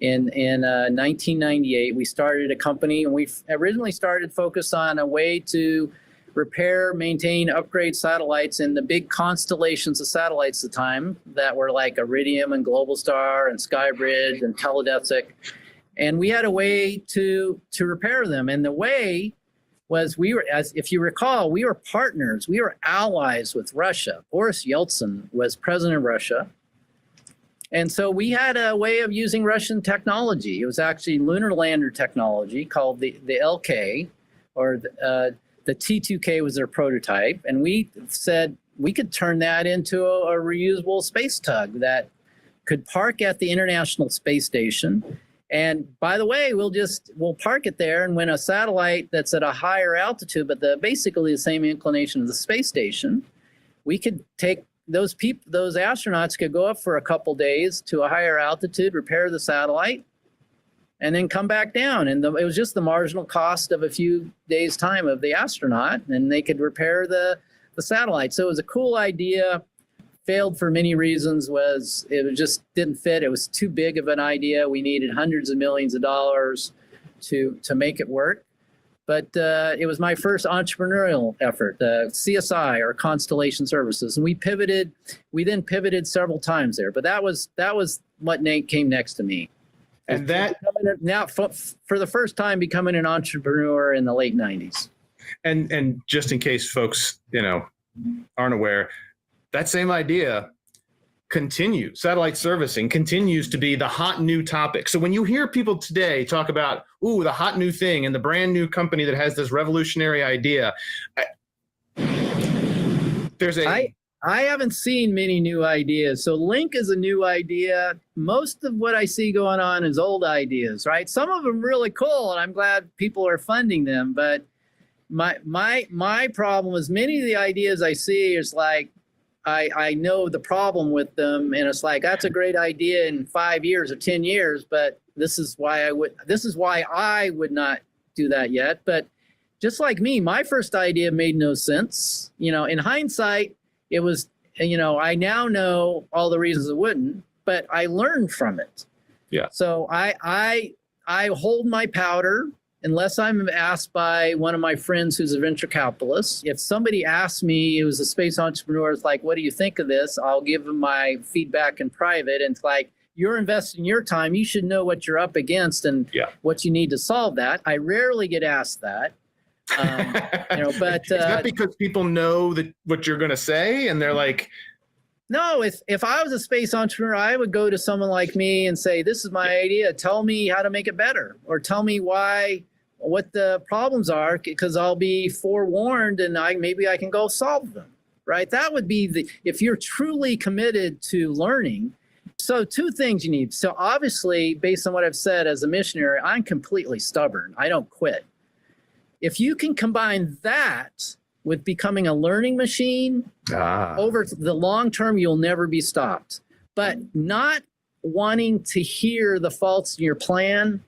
In 1998, we started a company, and we originally started focus on a way to repair, maintain, upgrade satellites in the big constellations of satellites at the time that were like Iridium and Globalstar and Skybridge and Teledesic. And we had a way to repair them. And the way was if you recall, we were partners, we were allies with Russia. Boris Yeltsin was president of Russia. And so we had a way of using Russian technology. It was actually lunar lander technology called the LK, or the T2K was their prototype. And we said we could turn that into a reusable space tug that could park at the International Space Station And by the way, we'll park it there. And when a satellite that's at a higher altitude, but basically the same inclination as the space station, we could take those astronauts could go up for a couple days to a higher altitude, repair the satellite, and then come back down. And it was just the marginal cost of a few days' time of the astronaut, and they could repair the satellite. So it was a cool idea. Failed for many reasons. It just didn't fit. It was too big of an idea. We needed hundreds of millions of dollars to make it work. But it was my first entrepreneurial effort, CSI, or Constellation Services, and we then pivoted several times there. But that was what came next to me. And that now for the first time becoming an entrepreneur in the late 90s. And just in case folks aren't aware, that same idea continues. Satellite servicing continues to be the hot new topic. So when you hear people today talk about, the hot new thing and the brand new company that has this revolutionary idea, I haven't seen many new ideas. So Link is a new idea. Most of what I see going on is old ideas, right? Some of them really cool, and I'm glad people are funding them. But my problem is many of the ideas I see is like, I know the problem with them, and it's like, that's a great idea in 5 years or 10 years, but this is why I would not do that yet. But just like me, my first idea made no sense. In hindsight, it was, I now know all the reasons it wouldn't, but I learned from it. Yeah. So I hold my powder unless I'm asked by one of my friends who's a venture capitalist. If somebody asks me, who's a space entrepreneur, it's like, what do you think of this? I'll give them my feedback in private. And it's like, you're investing your time. You should know what you're up against and what you need to solve that. I rarely get asked that. But is that because people know what you're going to say and they're like, no, if I was a space entrepreneur, I would go to someone like me and say, this is my idea. Tell me how to make it better, or tell me what the problems are, because I'll be forewarned and maybe I can go solve them, right? That would be if you're truly committed to learning. So two things you need. So obviously, based on what I've said as a missionary, I'm completely stubborn. I don't quit. If you can combine that with becoming a learning machine, over the long term, you'll never be stopped. But not wanting to hear the faults in your plan,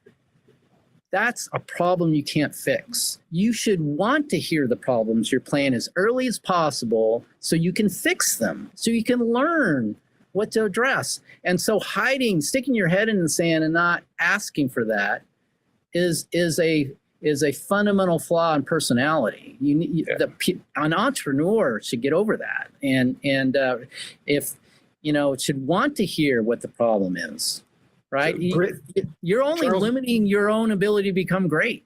that's a problem you can't fix. You should want to hear the problems your plan as early as possible so you can fix them, so you can learn what to address. And so sticking your head in the sand and not asking for that is a fundamental flaw in personality. An entrepreneur should get over that, and if should want to hear what the problem is, right? You're only limiting your own ability to become great.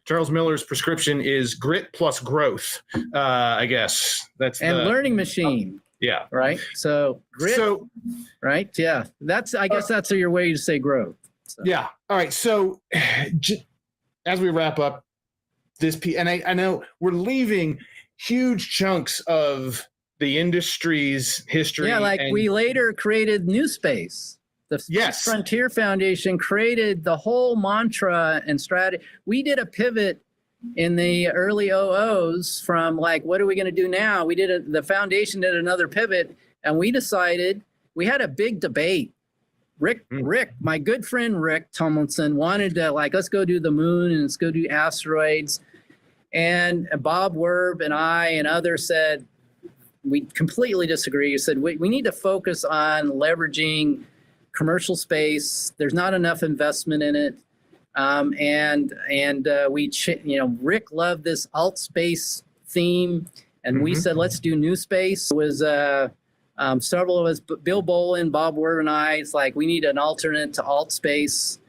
Charles Miller's prescription is grit plus growth. I guess that's learning machine. Yeah. Right. So grit. Right. Yeah. I guess that's your way to say growth. So. Yeah. All right. So. As we wrap up this piece, and I know we're leaving huge chunks of the industry's history. Yeah, we later created New Space. The Frontier Foundation created the whole mantra and strategy. We did a pivot in the early 00s from like, what are we going to do now? The foundation did another pivot, and we decided, we had a big debate. Rick, my good friend Rick Tomlinson wanted to let's go do the moon and let's go do asteroids. And Bob Werb and I and others said, we completely disagree. You said, we need to focus on leveraging commercial space. There's not enough investment in it. Rick loved this alt space theme. And we said, let's do new space. It was, several of us, Bill Bolin, Bob Werb, and I, it's like, we need an alternate to alt space.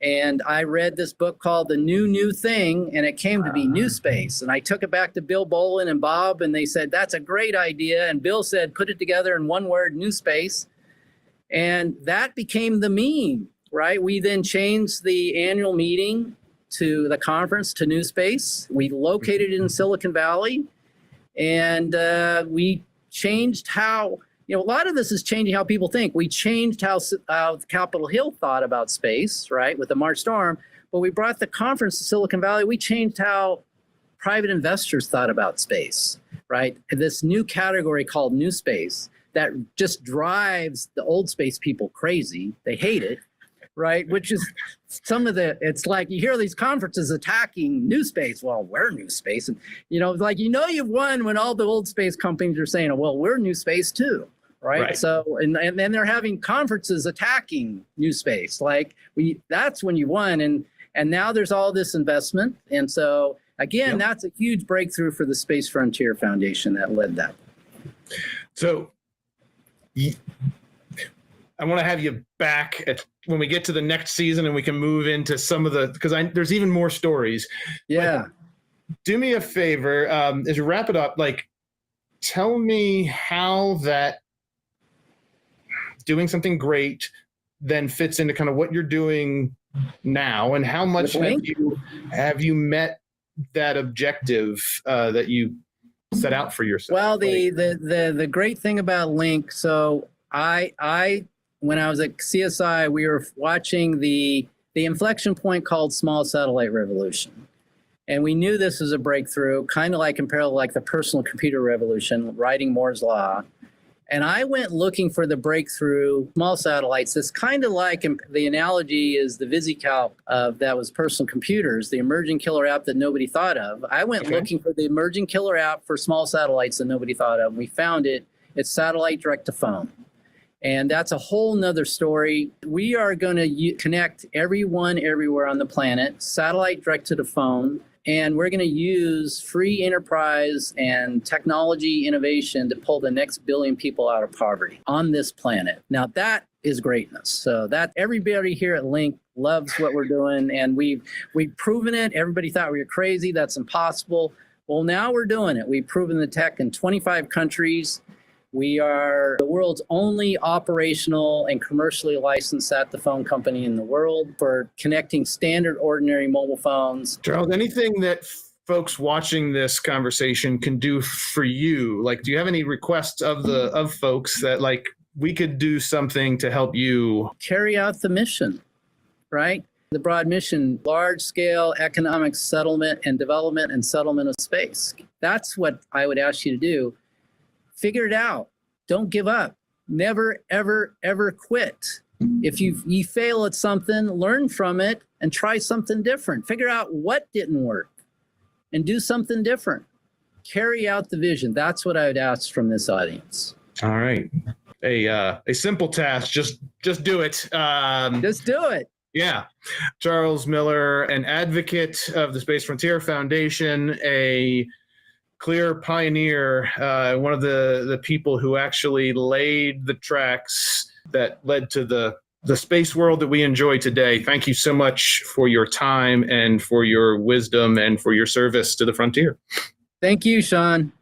And I read this book called The New Thing, and it came to be New Space. And I took it back to Bill Bolin and Bob, and they said, that's a great idea. And Bill said, put it together in one word, New Space. And that became the meme, right? We then changed the annual meeting to the conference to New Space. We located it in Silicon Valley, and we changed how, a lot of this is changing how people think. We changed how Capitol Hill thought about space, right, with the March storm, but we brought the conference to Silicon Valley. We changed how private investors thought about space, right? This new category called new space that just drives the old space people crazy. They hate it, right? Which is it's like you hear these conferences attacking new space. Well, we're new space. And, you've won when all the old space companies are saying, well, we're new space too. Right. So, and then they're having conferences attacking new space. That's when you won. And now there's all this investment. And so, again, that's a huge breakthrough for the Space Frontier Foundation that led that. So I want to have you back when we get to the next season and we can move into some of because there's even more stories. Yeah. But do me a favor, as you wrap it up, tell me how that doing something great then fits into kind of what you're doing now, and how much have you met that objective that you set out for yourself? Well, the great thing about Link, so I when I was at CSI, we were watching the inflection point called small satellite revolution. And we knew this was a breakthrough, kind of comparable like the personal computer revolution, writing Moore's law. And I went looking for the breakthrough small satellites. It's kind of like the analogy is the VisiCalc that was personal computers, the emerging killer app that nobody thought of. I went looking for the emerging killer app for small satellites that nobody thought of. We found it. It's satellite direct to phone. And that's a whole nother story. We are going to connect everyone everywhere on the planet, satellite direct to the phone. And we're going to use free enterprise and technology innovation to pull the next billion people out of poverty on this planet. Now, that is greatness. So that everybody here at Link loves what we're doing. And we've proven it. Everybody thought we were crazy. That's impossible. Well, now we're doing it. We've proven the tech in 25 countries. We are the world's only operational and commercially licensed at-the-phone company in the world for connecting standard, ordinary mobile phones. Charles, anything that folks watching this conversation can do for you? Do you have any requests of folks that we could do something to help you carry out the mission, right? The broad mission, large-scale economic settlement and development and settlement of space. That's what I would ask you to do. Figure it out. Don't give up. Never, ever, ever quit. If you fail at something, learn from it and try something different. Figure out what didn't work and do something different. Carry out the vision. That's what I would ask from this audience. All right. A simple task. Just do it. Just do it. Yeah. Charles Miller, an advocate of the Space Frontier Foundation, a clear pioneer, one of the people who actually laid the tracks that led to the space world that we enjoy today. Thank you so much for your time and for your wisdom and for your service to the frontier. Thank you, Sean.